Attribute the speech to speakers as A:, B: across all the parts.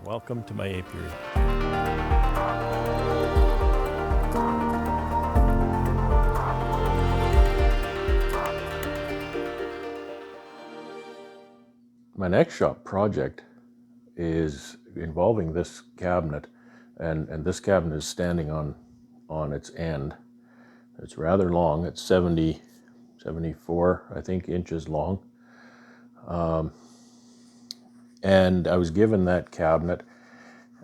A: Welcome to my apiary. My next shop project is involving this cabinet, and this cabinet is standing on its end. It's rather long. It's 74, I think, inches long. And I was given that cabinet.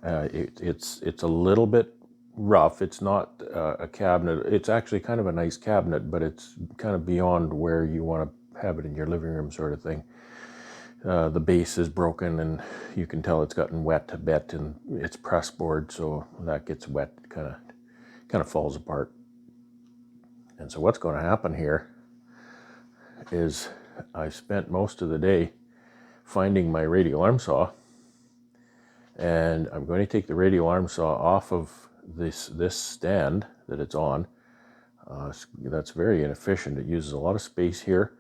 A: It's a little bit rough. It's not a cabinet. It's actually kind of a nice cabinet, but it's kind of beyond where you want to have it in your living room sort of thing. The base is broken, and you can tell it's gotten wet a bit, and it's press board, so that gets wet, kind of falls apart. And so what's going to happen here is I spent most of the day finding my radial arm saw, and I'm going to take the radial arm saw off of this stand that it's on. That's very inefficient. It uses a lot of space here,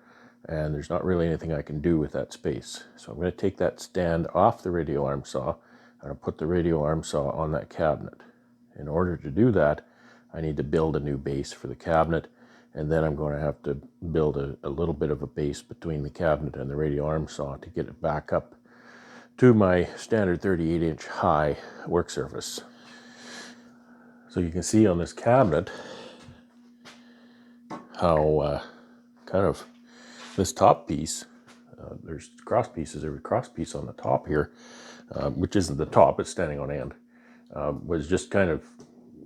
A: and there's not really anything I can do with that space. So I'm going to take that stand off the radial arm saw, and I'll put the radial arm saw on that cabinet. In order to do that, I need to build a new base for the cabinet, and then I'm going to have to build a little bit of a base between the cabinet and the radial arm saw to get it back up to my standard 38-inch high work surface. So you can see on this cabinet how kind of this top piece, there's cross pieces, every cross piece on the top here, which isn't the top, it's standing on end, was just kind of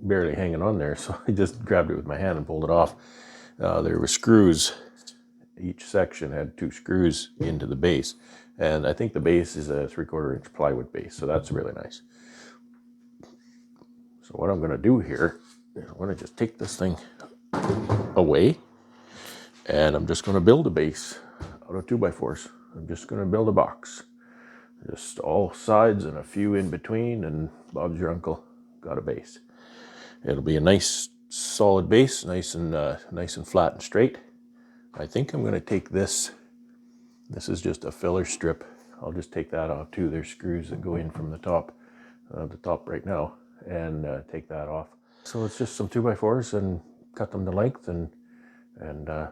A: barely hanging on there. So I just grabbed it with my hand and pulled it off. There were screws. Each section had 2 screws into the base. And I think the base is a 3/4 inch plywood base. So that's really nice. So what I'm going to do here is I'm going to just take this thing away. And I'm just going to build a base out of 2x4s. I'm just going to build a box. Just all sides and a few in between, and Bob's your uncle got a base. It'll be a nice solid base, nice and flat and straight. I think I'm going to take this. This is just a filler strip. I'll just take that off too. There's screws that go in from the top right now, and take that off. So it's just some 2x4s, and cut them to length and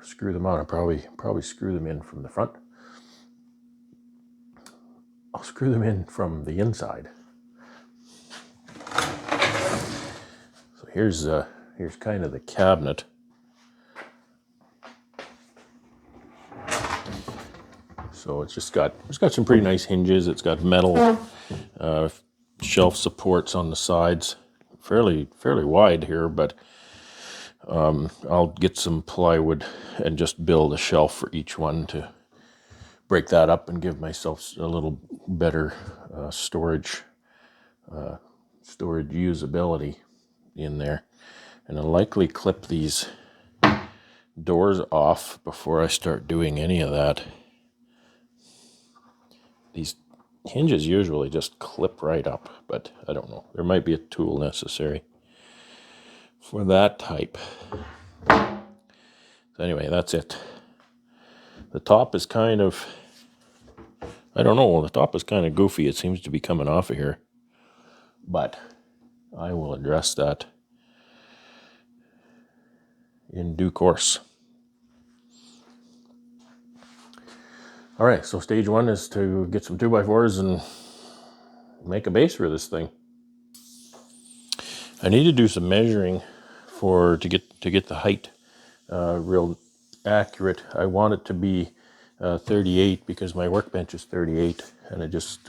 A: screw them on. I'll probably screw them in from the front. I'll screw them in from the inside. So here's kind of the cabinet. So it's got some pretty nice hinges. It's got metal shelf supports on the sides, fairly wide here, but I'll get some plywood and just build a shelf for each one to break that up and give myself a little better storage usability in there. And I'll likely clip these doors off before I start doing any of that. These hinges usually just clip right up, but I don't know. There might be a tool necessary for that type. So anyway, that's it. The top is kind of, I don't know, the top is kind of goofy. It seems to be coming off of here, but I will address that in due course. All right, so stage 1 is to get some 2x4s and make a base for this thing. I need to do some measuring to get the height real accurate. I want it to be 38 because my workbench is 38, and it just,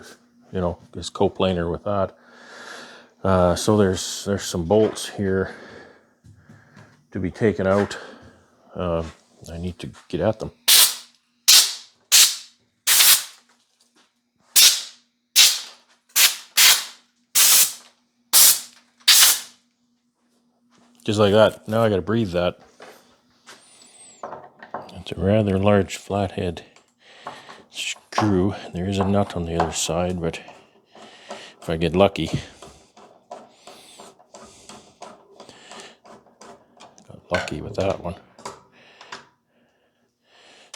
A: is coplanar with that. So there's some bolts here to be taken out. I need to get at them. Just like that. Now I got to breathe that. It's a rather large flathead screw. There is a nut on the other side, but if I get lucky. Got lucky with that one.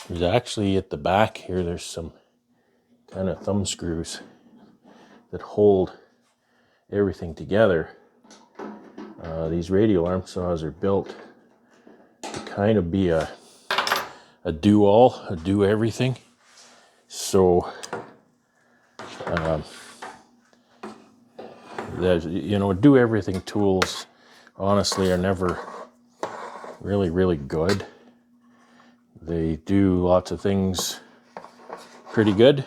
A: There's actually at the back here, there's some kind of thumb screws that hold everything together. These radial arm saws are built to kind of be a do-all, a do-everything. So, do-everything tools, honestly, are never really good. They do lots of things pretty good.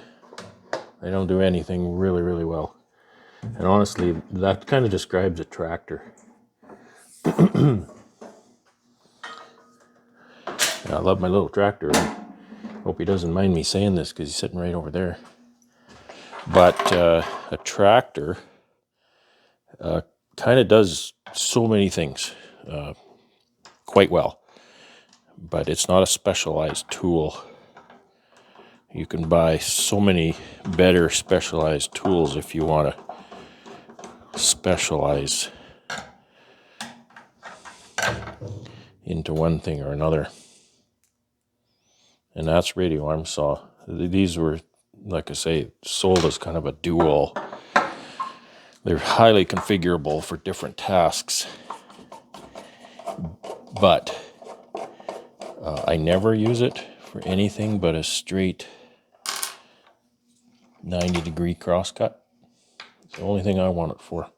A: They don't do anything really well. And honestly, that kind of describes a tractor. I love my little tractor. Hope he doesn't mind me saying this because he's sitting right over there. But a tractor kind of does so many things quite well. But it's not a specialized tool. You can buy so many better specialized tools if you want to specialize into one thing or another. And that's radial arm saw. These were, like I say, sold as kind of a dual. They're highly configurable for different tasks. But I never use it for anything but a straight 90-degree crosscut. It's the only thing I want it for.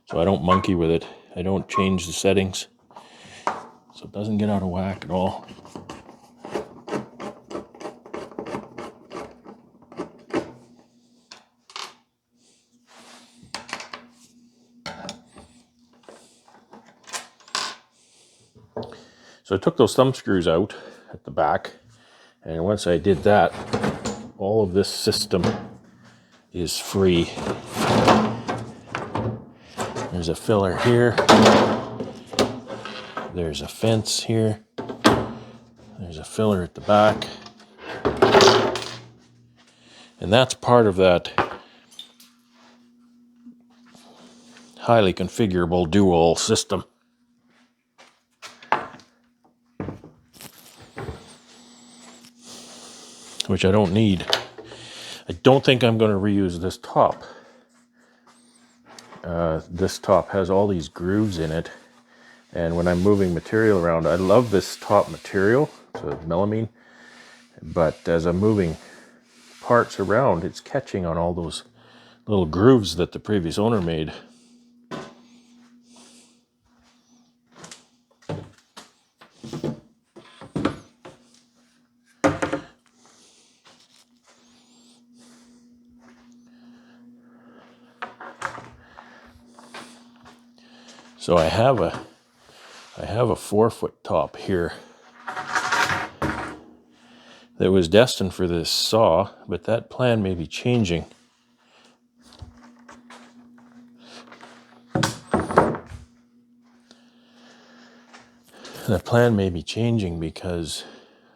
A: So I don't monkey with it. I don't change the settings. So it doesn't get out of whack at all. So I took those thumb screws out at the back, and once I did that, all of this system is free. There's a filler here. There's a fence here. There's a filler at the back. And that's part of that highly configurable dual system. Which I don't need. I don't think I'm going to reuse this top. This top has all these grooves in it. And when I'm moving material around, I love this top material. It's a melamine. But as I'm moving parts around, it's catching on all those little grooves that the previous owner made. So I have a 4-foot top here that was destined for this saw, but that plan may be changing. That plan may be changing because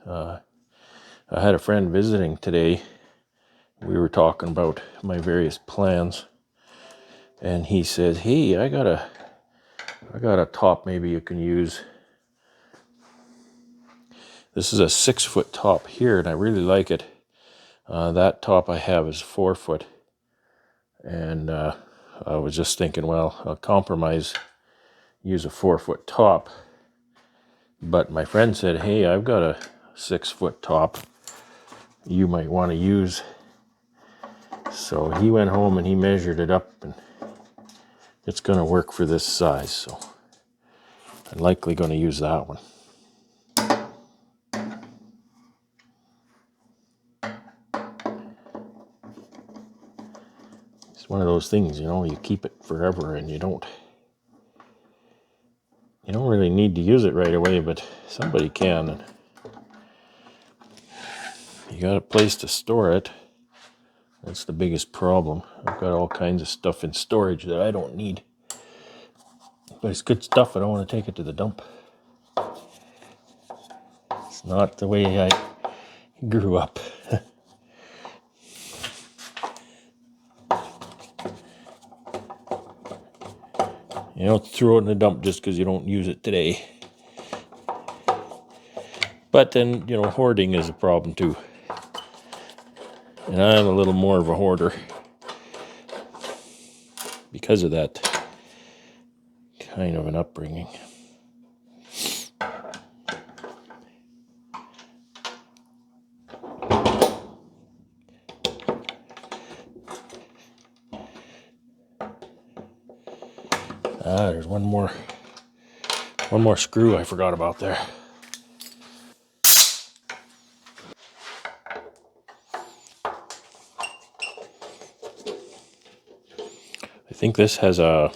A: I had a friend visiting today. We were talking about my various plans, and he said, "Hey, I got a top maybe you can use. This is a 6-foot top here, and I really like it. That top I have is 4-foot, and I was just thinking, well, I'll compromise, use a 4-foot top." But my friend said, "Hey, I've got a 6-foot top you might want to use." So he went home and he measured it up, and it's going to work for this size. So I'm likely going to use that one. It's one of those things, you keep it forever and you don't really need to use it right away, but somebody can. And you got a place to store it. That's the biggest problem. I've got all kinds of stuff in storage that I don't need. But it's good stuff. I don't want to take it to the dump. It's not the way I grew up. You don't throw it in the dump just because you don't use it today. But then, you know, hoarding is a problem too. And I'm a little more of a hoarder because of that kind of an upbringing. There's one more screw I forgot about there. I think this has I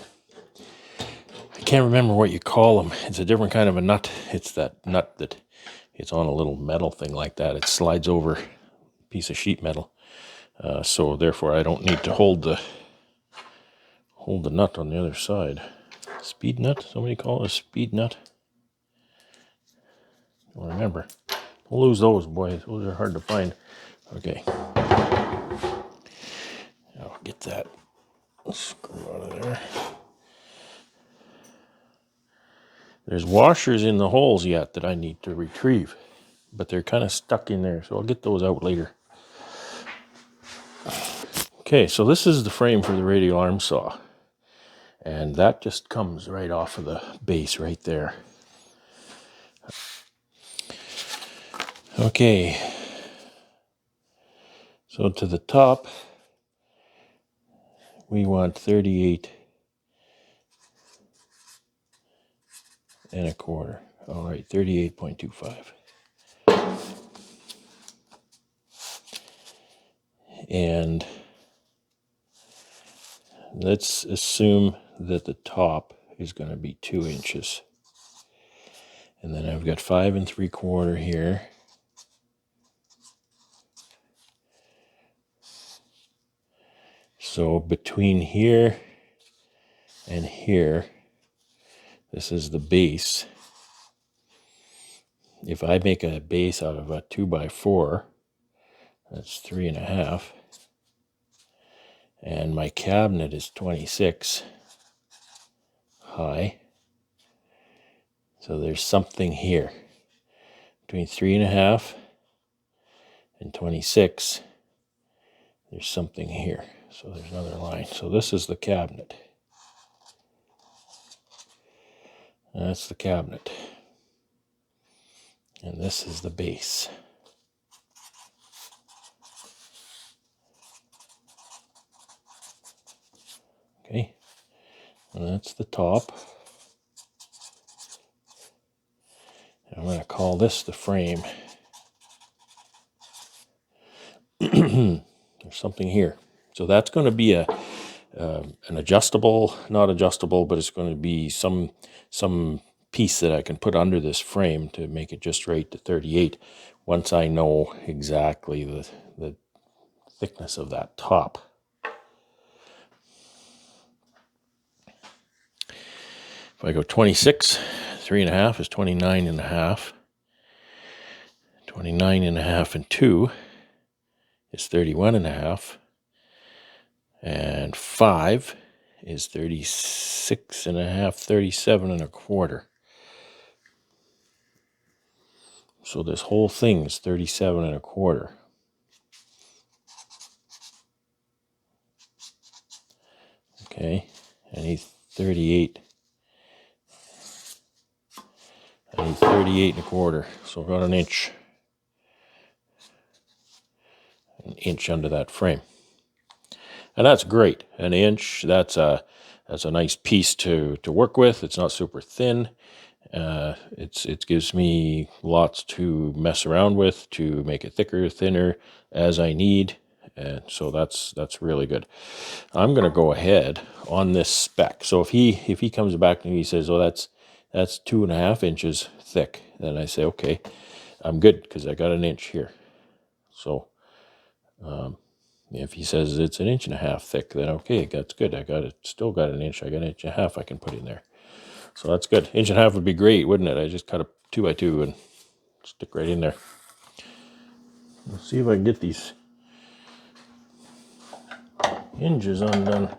A: can't remember what you call them. It's a different kind of a nut. It's that nut that it's on a little metal thing like that. It slides over a piece of sheet metal. So therefore I don't need to hold the nut on the other side. Speed nut? Somebody call it a speed nut? I don't remember. We'll lose those, boys. Those are hard to find. Okay. I'll get that screw out of there. There's washers in the holes yet that I need to retrieve, but they're kind of stuck in there, so I'll get those out later. Okay, so this is the frame for the radial arm saw, and that just comes right off of the base right there. Okay, so to the top, we want 38 and a quarter. All right, 38.25. And let's assume that the top is going to be 2 inches. And then I've got 5 3/4 here. So between here and here, this is the base. If I make a base out of a 2x4, that's 3.5. And my cabinet is 26 high. So there's something here. Between 3.5 and 26, there's something here. So there's another line. So this is the cabinet. That's the cabinet. And this is the base. Okay. And that's the top. I'm going to call this the frame. There's something here. So that's going to be an adjustable, not adjustable, but it's going to be some piece that I can put under this frame to make it just right to 38 once I know exactly the thickness of that top. If I go 26, 3.5 is 29.5. 29.5 and 2 is 31.5. And 5 is 36.5, 37.25. So this whole thing is 37.25. Okay, I need 38. I need 38.25. So about an inch under that frame. And that's great. An inch, that's a nice piece to work with. It's not super thin. It gives me lots to mess around with to make it thicker, thinner as I need. And so that's really good. I'm going to go ahead on this spec. So if he comes back and he says, "Oh, that's 2.5 inches thick," then I say, "Okay, I'm good because I got an inch here." So if he says it's 1.5 inches thick, then okay, that's good. Still got an inch. I got 1.5 inches I can put in there. So that's good. 1.5 inches would be great, wouldn't it? I just cut a 2x2 and stick right in there. Let's see if I can get these hinges undone.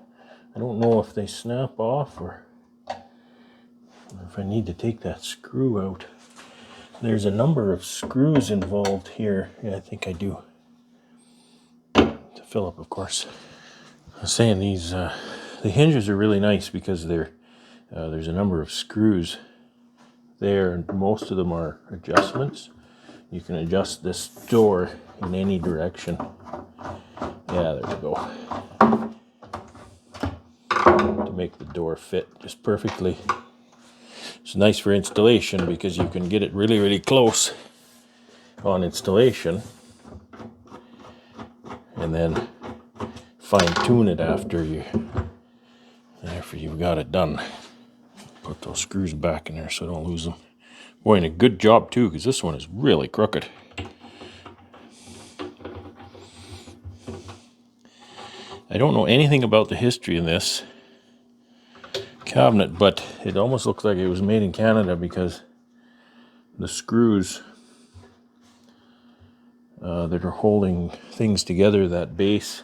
A: I don't know if they snap off or if I need to take that screw out. There's a number of screws involved here. Yeah, I think I do. To Philip, of course. I was saying these, the hinges are really nice because there's a number of screws there, and most of them are adjustments. You can adjust this door in any direction. Yeah, there we go. To make the door fit just perfectly. It's nice for installation because you can get it really, really close on installation and then fine tune it after you've got it done. Put those screws back in there so I don't lose them. Boy, and a good job too, because this one is really crooked. I don't know anything about the history in this cabinet, but it almost looks like it was made in Canada because the screws that are holding things together, that base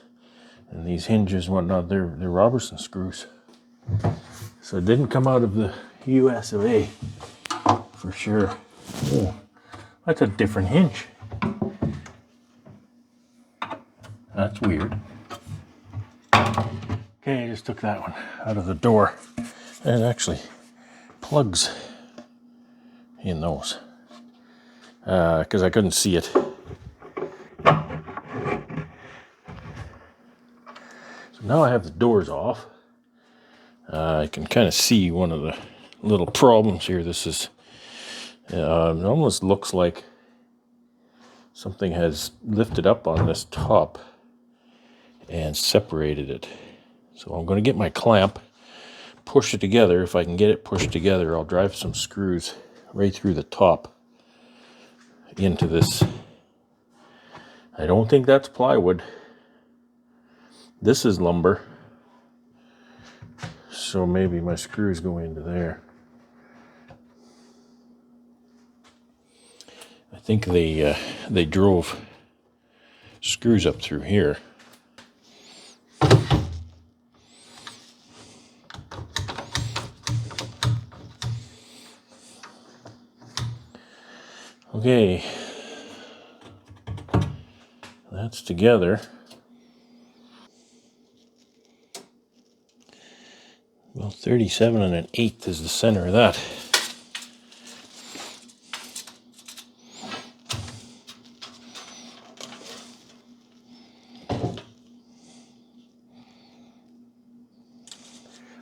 A: and these hinges and whatnot, they're Robertson screws. So it didn't come out of the US of A for sure. Oh, that's a different hinge. That's weird. Okay, I just took that one out of the door. And it actually plugs in those because I couldn't see it. So now I have the doors off. I can kind of see one of the little problems here. This is, it almost looks like something has lifted up on this top and separated it. So I'm going to get my clamp, push it together. If I can get it pushed together, I'll drive some screws right through the top into this. I don't think that's plywood. This is lumber. So maybe my screws go into there. I think they drove screws up through here. Okay, that's together. Well, 37 1/8 is the center of that.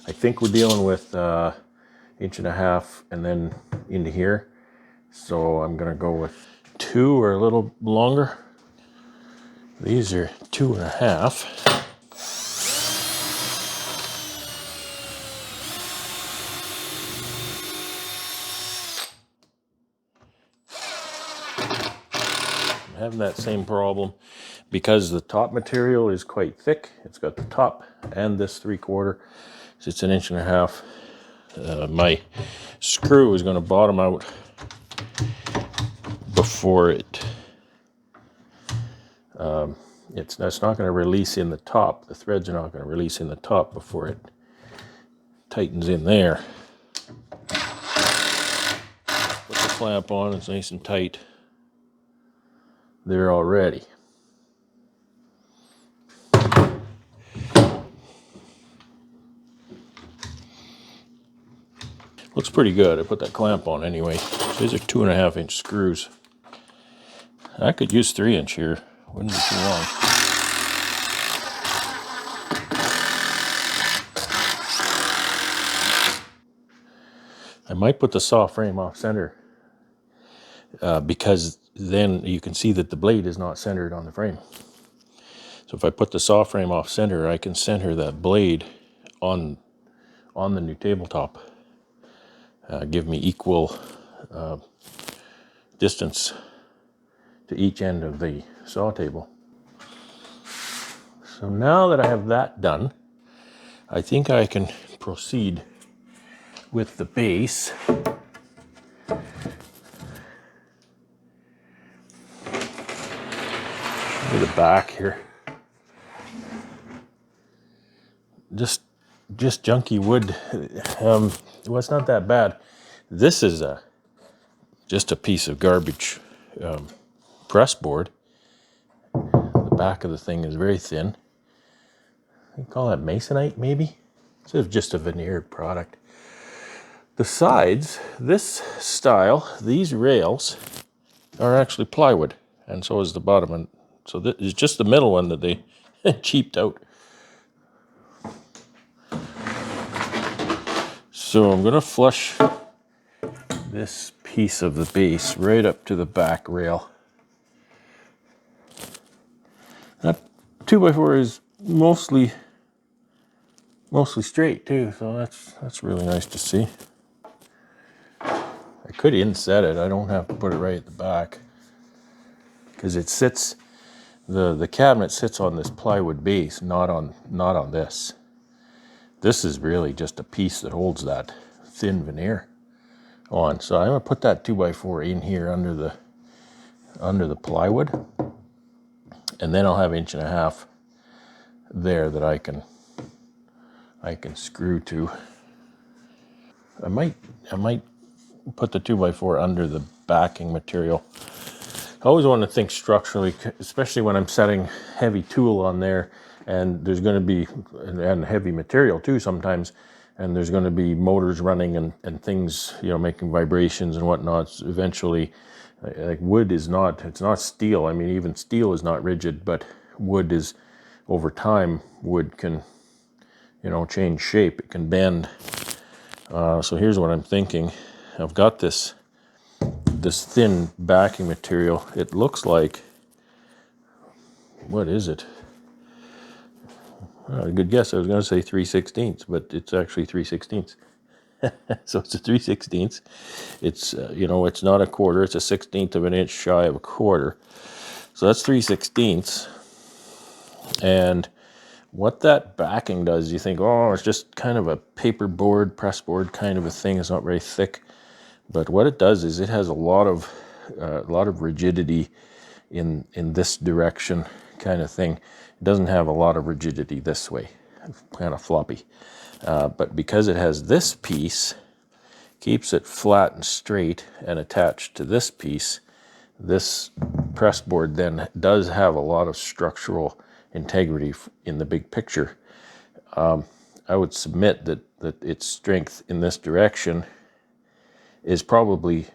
A: I think we're dealing with 1.5 inches and then into here. So I'm gonna go with 2 or a little longer. These are 2.5. I'm having that same problem because the top material is quite thick. It's got the top and this 3/4. So it's 1.5 inches. My screw is going to bottom out before it's not going to release in the top. The threads are not going to release in the top before it tightens in there. Put the clamp on, it's nice and tight there already. Looks pretty good. I put that clamp on anyway. These are 2.5 inch screws. I could use 3 inch here. Wouldn't be too long. I might put the saw frame off center because then you can see that the blade is not centered on the frame. So if I put the saw frame off center, I can center that blade on the new tabletop. Give me equal distance to each end of the saw table. So now that I have that done, I think I can proceed with the base. Look at the back here. Just junky wood. Well, it's not that bad. This is just a piece of garbage press board. The back of the thing is very thin. You call that masonite, maybe? It's just a veneered product. The sides, this style, these rails are actually plywood, and so is the bottom. And so this is just the middle one that they cheaped out. So I'm going to flush this piece of the base right up to the back rail. That 2x4 is mostly straight too, so that's really nice to see. I could inset it. I don't have to put it right at the back because it sits. The cabinet sits on this plywood base, not on this. This is really just a piece that holds that thin veneer on. So I'm gonna put that 2x4 in here under the plywood, and then I'll have 1.5 inches there that I can screw to. I might put the 2x4 under the backing material. I always want to think structurally, especially when I'm setting heavy tool on there, and there's going to be, and heavy material too sometimes, and there's going to be motors running and things, making vibrations and whatnot. Eventually, like wood is not, it's not steel. I mean, even steel is not rigid, but wood is, over time, wood can, change shape. It can bend. So here's what I'm thinking. I've got this thin backing material. It looks like, what is it? A good guess. I was going to say 3/16, but it's actually 3/16. So it's a 3/16. It's it's not a quarter. It's a 1/16 of an inch shy of a quarter. So that's 3/16. And what that backing does, you think, oh, it's just kind of a paper board, press board kind of a thing. It's not very thick. But what it does is it has a lot of rigidity in this direction kind of thing. It doesn't have a lot of rigidity this way, kind of floppy. But because it has this piece, keeps it flat and straight and attached to this piece, this press board then does have a lot of structural integrity in the big picture. I would submit that its strength in this direction is probably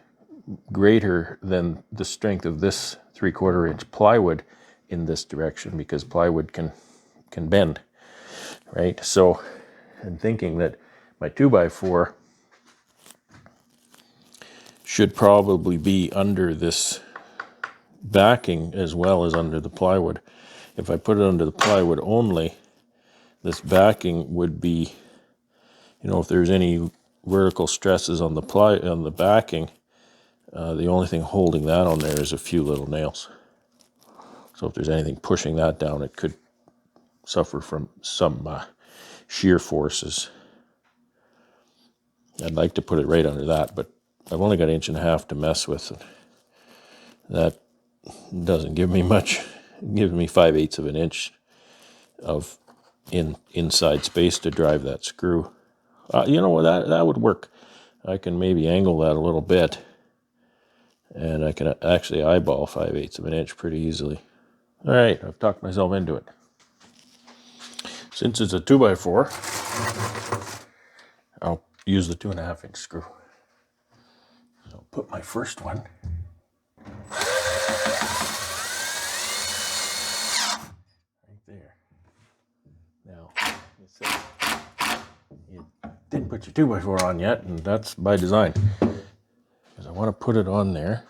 A: greater than the strength of this 3/4 inch plywood in this direction, because plywood can bend, right? So I'm thinking that my 2x4 should probably be under this backing as well as under the plywood. If I put it under the plywood only, this backing would be, if there's any vertical stresses on the backing, the only thing holding that on there is a few little nails. So if there's anything pushing that down, it could suffer from some shear forces. I'd like to put it right under that, but I've only got 1.5 inches to mess with. That doesn't give me much. It gives me 5/8 of an inch of inside space to drive that screw. That would work. I can maybe angle that a little bit, and I can actually eyeball 5/8 of an inch pretty easily. All right, I've talked myself into it. Since it's a 2x4, I'll use the 2.5 inch screw. So I'll put my first one right there. Now, you didn't put your 2x4 on yet, and that's by design, because I want to put it on there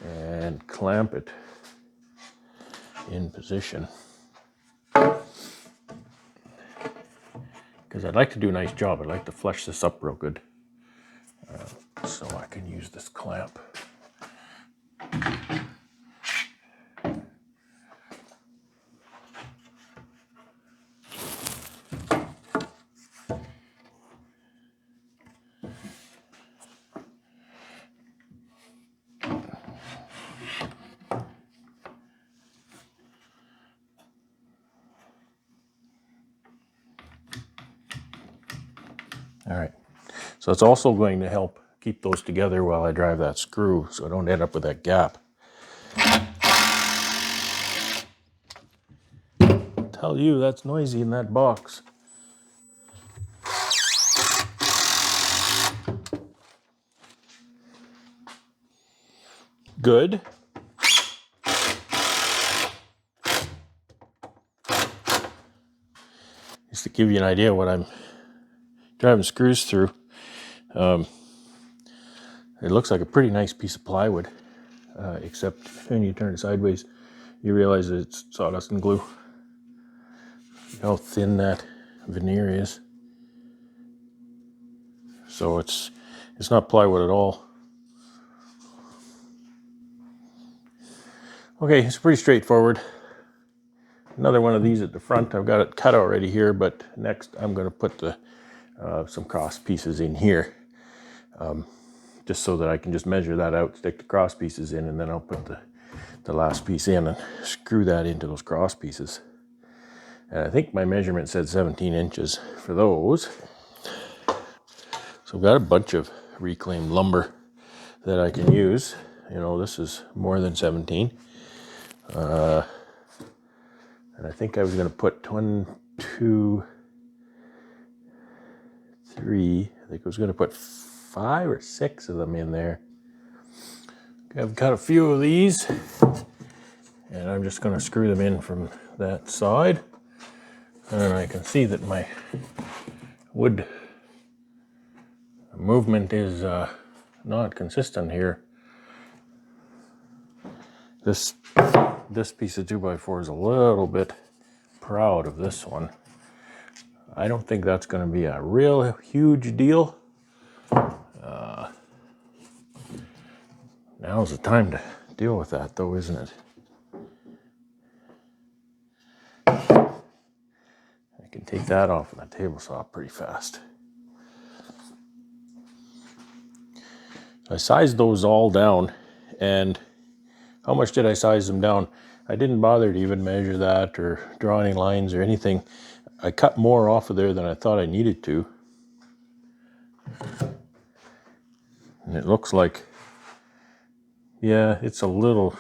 A: and clamp it in position, because I'd like to do a nice job. I'd like to flush this up real good, so I can use this clamp. All right, so it's also going to help keep those together while I drive that screw so I don't end up with that gap. Tell you, that's noisy in that box. Good. Just to give you an idea what I'm driving screws through. It looks like a pretty nice piece of plywood, except when you turn it sideways, you realize that it's sawdust and glue. See how thin that veneer is. So it's not plywood at all. Okay, it's pretty straightforward. Another one of these at the front. I've got it cut already here, but next I'm going to put the some cross pieces in here, just so that I can just measure that out, stick the cross pieces in, and then I'll put the last piece in and screw that into those cross pieces. And I think my measurement said 17 inches for those. So I've got a bunch of reclaimed lumber that I can use. You know, this is more than 17. And I think I was going to put 1, 2, 3. I think I was going to put 5 or 6 of them in there. I've got a few of these, and I'm just going to screw them in from that side. And I can see that my wood movement is not consistent here. This piece of 2x4 is a little bit proud of this one. I don't think that's going to be a real huge deal. Now's the time to deal with that, though, isn't it? I can take that off with a table saw pretty fast. I sized those all down, and how much did I size them down? I didn't bother to even measure that or draw any lines or anything. I cut more off of there than I thought I needed to. And it looks like, yeah, it's a little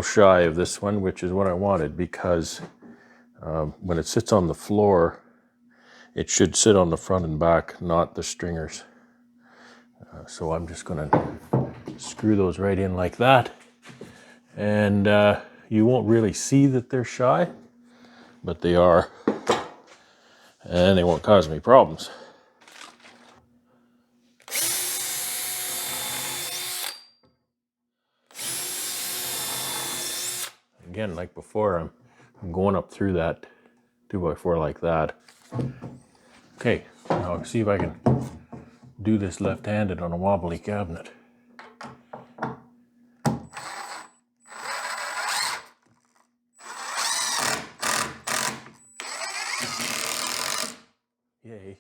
A: shy of this one, which is what I wanted, because when it sits on the floor, it should sit on the front and back, not the stringers. So I'm just going to screw those right in like that. And you won't really see that they're shy, but they are. And they won't cause me problems. Again, like before, I'm going up through that 2x4 like that. Okay, now I'll see if I can do this left-handed on a wobbly cabinet. Yay.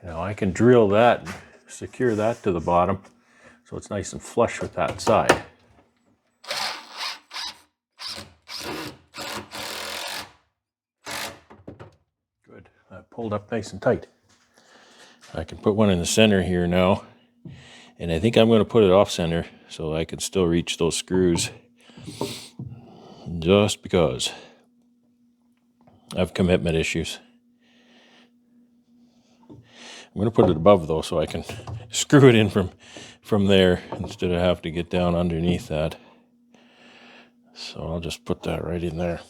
A: Now I can drill that and secure that to the bottom so it's nice and flush with that side. Good, that pulled up nice and tight. I can put one in the center here now, and I think I'm going to put it off center so I can still reach those screws, just because I have commitment issues. I'm going to put it above though so I can screw it in from there instead of have to get down underneath that. So I'll just put that right in there.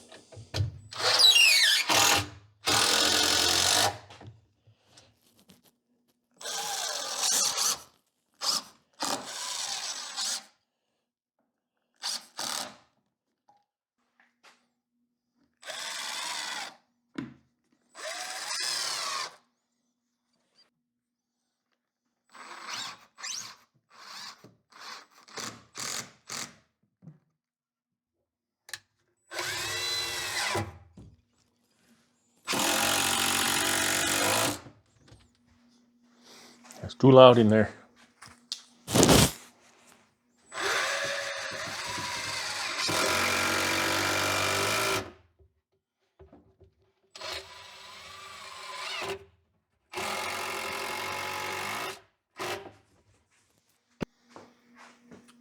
A: It's too loud in there.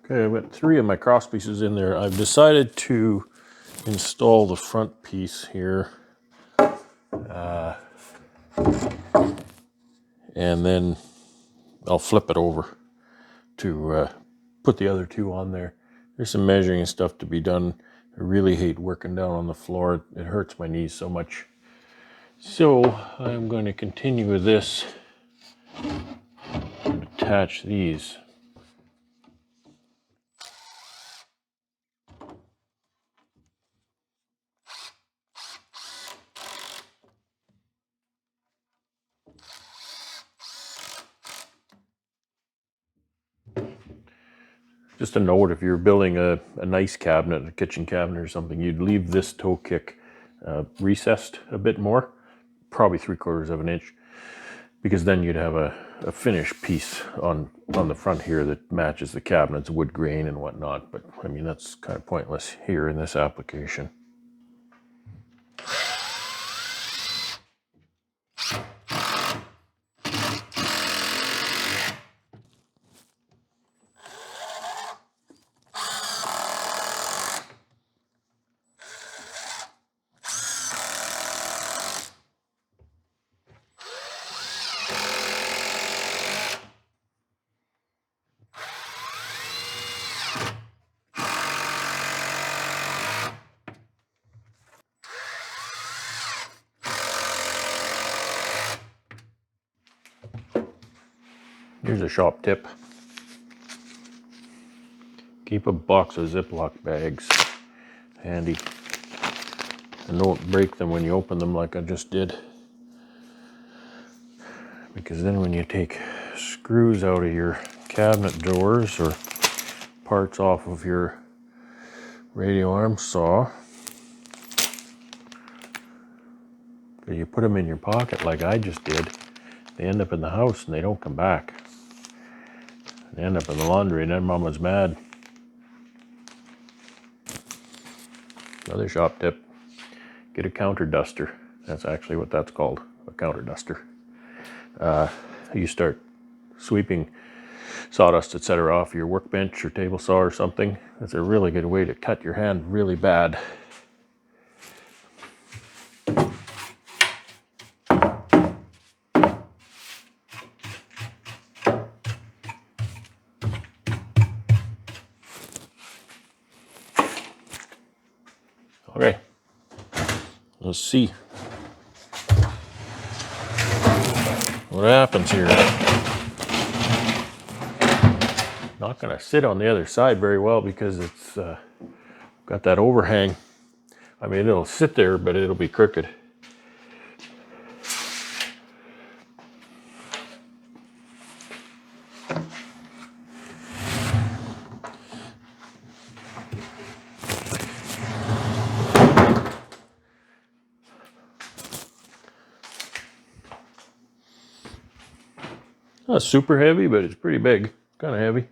A: Okay, I've got 3 of my cross pieces in there. I've decided to install the front piece here. And then I'll flip it over to put the other 2 on there. There's some measuring and stuff to be done. I really hate working down on the floor. It hurts my knees so much. So I'm going to continue with this and attach these. Just a note, if you're building a nice cabinet, a kitchen cabinet or something, you'd leave this toe kick recessed a bit more, probably 3/4 of an inch, because then you'd have a finished piece on the front here that matches the cabinet's wood grain and whatnot. But I mean, that's kind of pointless here in this application. Here's a shop tip. Keep a box of Ziploc bags handy. And don't break them when you open them like I just did. Because then when you take screws out of your cabinet doors or parts off of your radial arm saw, you put them in your pocket like I just did, they end up in the house and they don't come back. They end up in the laundry and then Mama's mad. Another shop tip, get a counter duster. That's actually what that's called, a counter duster. You start sweeping sawdust, etc. off your workbench or table saw or something. That's a really good way to cut your hand really bad. Okay, let's see what happens here. Not going to sit on the other side very well because it's got that overhang. I mean, it'll sit there, but it'll be crooked. Not super heavy, but it's pretty big. Kind of heavy.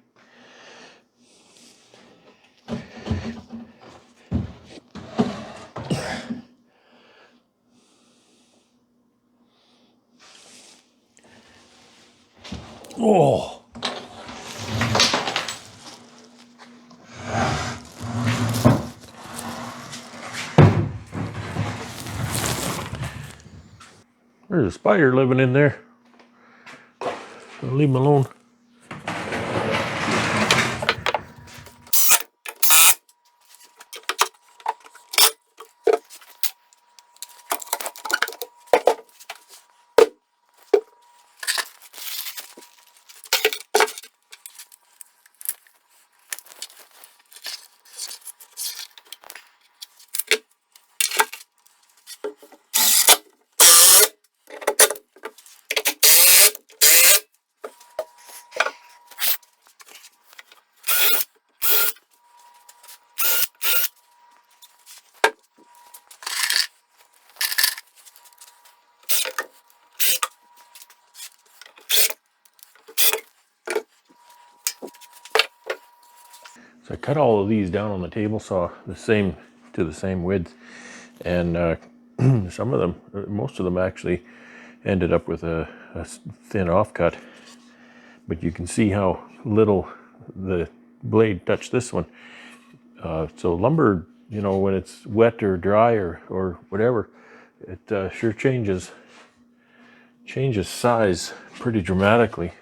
A: Oh! There's a spider living in there. I'll leave him alone. So I cut all of these down on the table saw to the same width, and some of them, most of them actually ended up with a thin offcut. But you can see how little the blade touch this one. So lumber, you know, when it's wet or dry or whatever, it sure changes size pretty dramatically.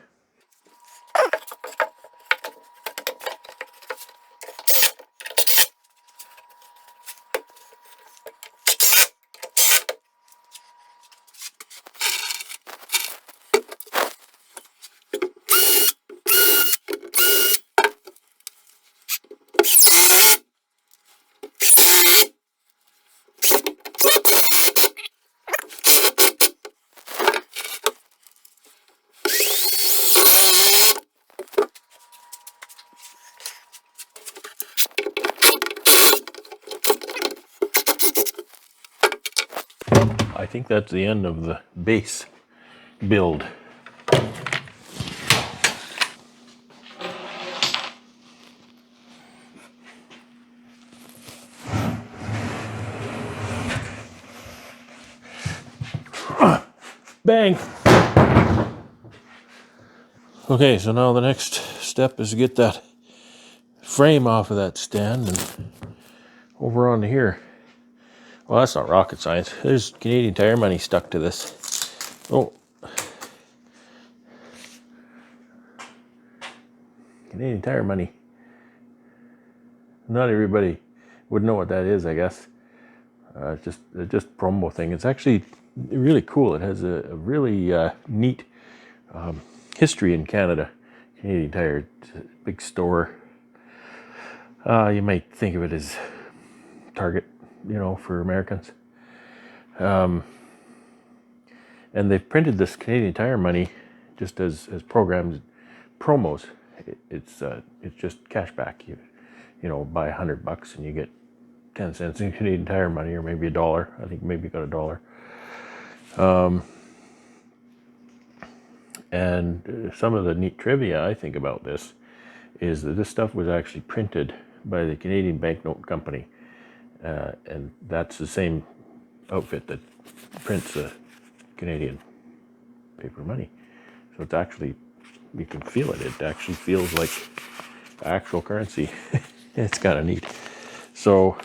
A: I think that's the end of the base build. Bang! Okay, so now the next step is to get that frame off of that stand and over onto here. Well, that's not rocket science. There's Canadian Tire money stuck to this. Oh. Canadian Tire money. Not everybody would know what that is, I guess. It's just promo thing. It's actually really cool. It has a really neat history in Canada. Canadian Tire, it's a big store. You might think of it as Target, you know, for Americans. And they've printed this Canadian Tire money just as programs, promos. It's just cash back. You know, buy $100 and you get 10 cents in Canadian Tire money, or maybe $1. I think maybe you got $1. And some of the neat trivia I think about this is that this stuff was actually printed by the Canadian Banknote Company, and that's the same outfit that prints the Canadian paper money. So it's actually, you can feel it. It actually feels like actual currency. It's kind of neat. So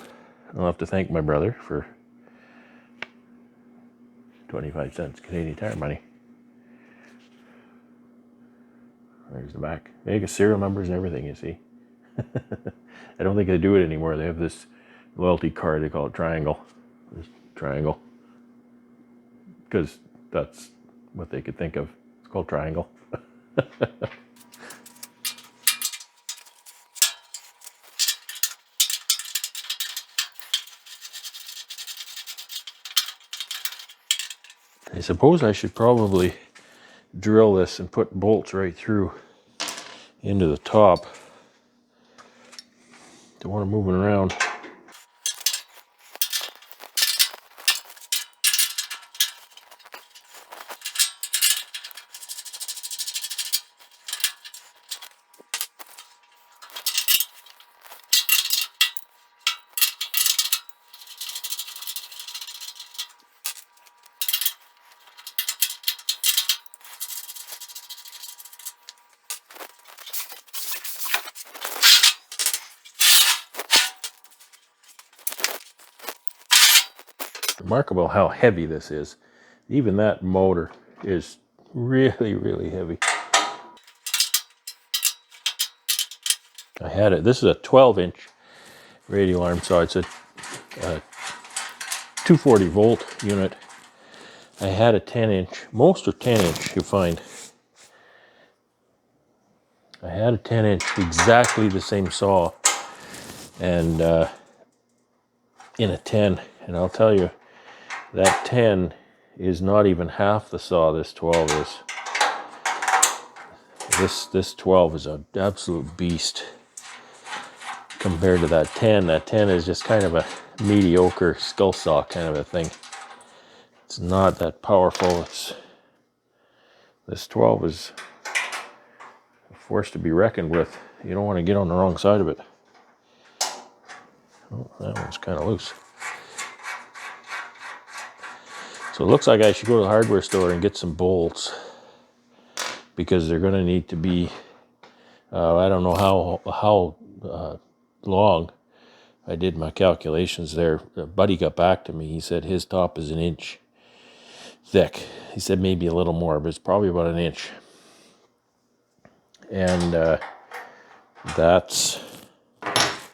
A: I'll have to thank my brother for 25 cents Canadian Tire money. There's the back. They got serial numbers and everything, you see. I don't think they do it anymore. They have this loyalty card. They call it Triangle. There's Triangle. Because that's what they could think of. It's called Triangle. I suppose I should probably drill this and put bolts right through into the top. Don't want to move it around. Remarkable how heavy this is. Even that motor is really, really heavy. I had it. This is a 12-inch radial arm saw. It's a 240 volt unit. I had a 10-inch. Most are 10-inch, you find. I had a 10-inch, exactly the same saw, and in a 10. And I'll tell you, that 10 is not even half the saw this 12 is. This 12 is an absolute beast compared to that 10. That 10 is just kind of a mediocre skull saw kind of a thing. It's not that powerful. This 12 is a force to be reckoned with. You don't want to get on the wrong side of it. Oh, that one's kind of loose. So it looks like I should go to the hardware store and get some bolts, because they're going to need to be I don't know how long. I did my calculations there. A buddy got back to me. He said his top is 1 inch thick. He said maybe a little more, but it's probably about 1 inch. And that's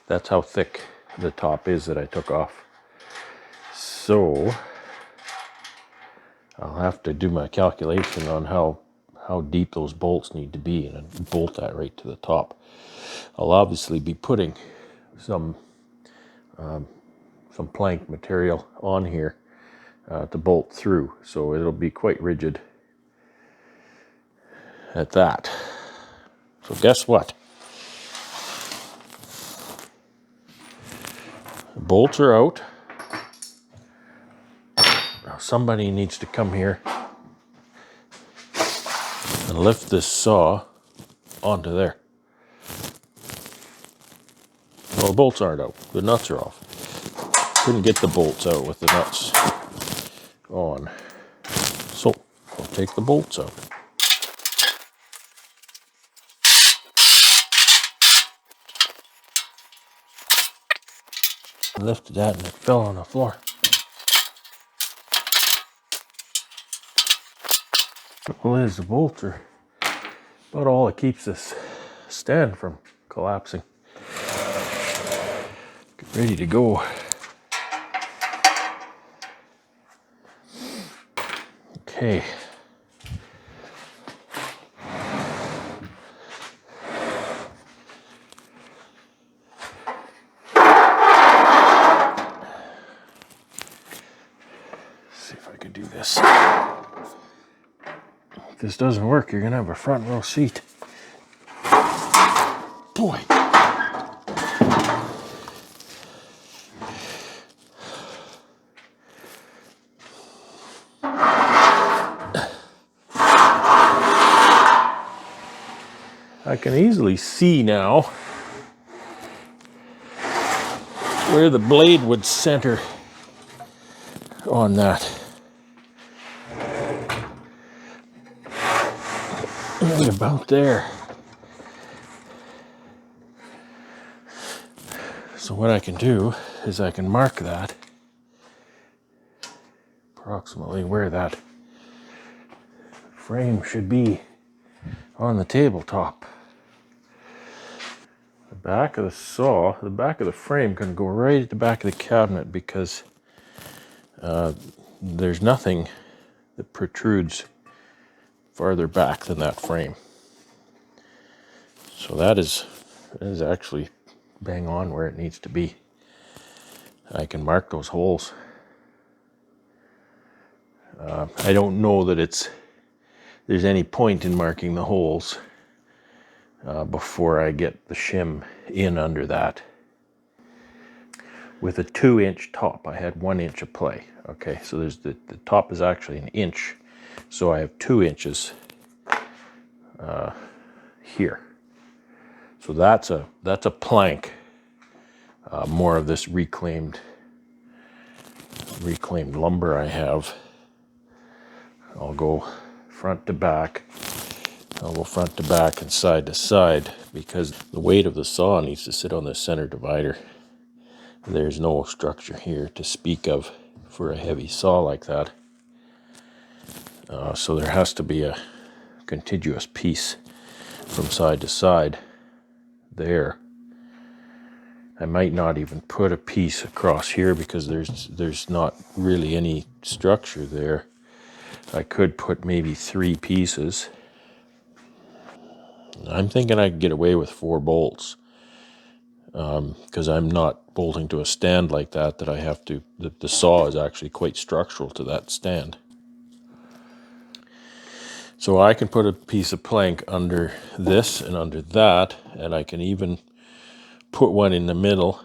A: how thick the top is that I took off. So I'll have to do my calculation on how deep those bolts need to be and bolt that right to the top. I'll obviously be putting some plank material on here to bolt through, so it'll be quite rigid at that. So guess what? The bolts are out. Now somebody needs to come here and lift this saw onto there. Well, the bolts aren't out. The nuts are off. Couldn't get the bolts out with the nuts on. So I'll take the bolts out. I lifted that and it fell on the floor. Well, is the bolts are about all that keeps this stand from collapsing. Get ready to go. Okay. See if I can do this. If this doesn't work, you're gonna have a front row seat. Boy. I can easily see now where the blade would center on that. Right about there. So what I can do is I can mark that approximately where that frame should be on the tabletop. The back of the saw, the back of the frame can go right at the back of the cabinet because there's nothing that protrudes farther back than that frame. So that is actually bang on where it needs to be. I can mark those holes. I don't know that there's any point in marking the holes before I get the shim in under that. With a 2-inch top, I had 1 inch of play. Okay, so there's the top is actually 1 inch, so I have 2 inches here. So that's a plank. More of this reclaimed lumber I have. I'll go front to back. I'll go front to back and side to side because the weight of the saw needs to sit on the center divider. There's no structure here to speak of for a heavy saw like that. So there has to be a contiguous piece from side to side there. I might not even put a piece across here because there's not really any structure there. I could put maybe 3 pieces. I'm thinking I could get away with 4 bolts because I'm not bolting to a stand like that I have to, the saw is actually quite structural to that stand. So I can put a piece of plank under this and under that, and I can even put one in the middle.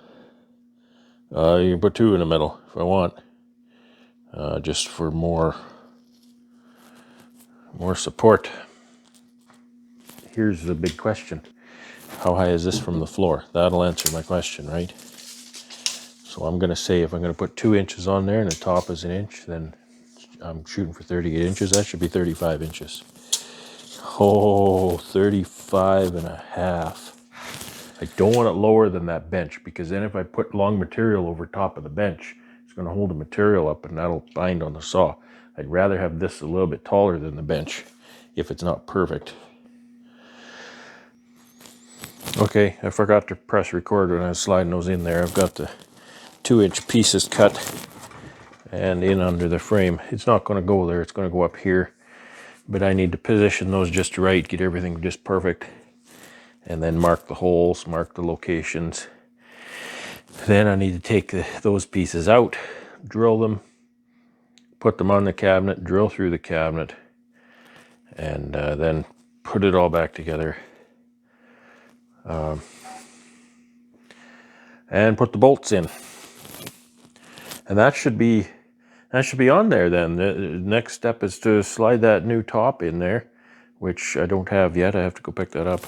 A: You can put 2 in the middle if I want, just for more support. Here's the big question. How high is this from the floor? That'll answer my question, right? So I'm going to say if I'm going to put 2 inches on there and the top is 1 inch, then I'm shooting for 38 inches. That should be 35 inches. Oh, 35.5. I don't want it lower than that bench, because then if I put long material over top of the bench, it's going to hold the material up and that'll bind on the saw. I'd rather have this a little bit taller than the bench if it's not perfect. Okay, I forgot to press record when I was sliding those in there. I've got the 2-inch pieces cut and in under the frame. It's not going to go there, it's going to go up here. But I need to position those just right, get everything just perfect. And then mark the holes, mark the locations. Then I need to take those pieces out, drill them, put them on the cabinet, drill through the cabinet, and then put it all back together. And put the bolts in. And that should be on there then. The next step is to slide that new top in there, which I don't have yet. I have to go pick that up.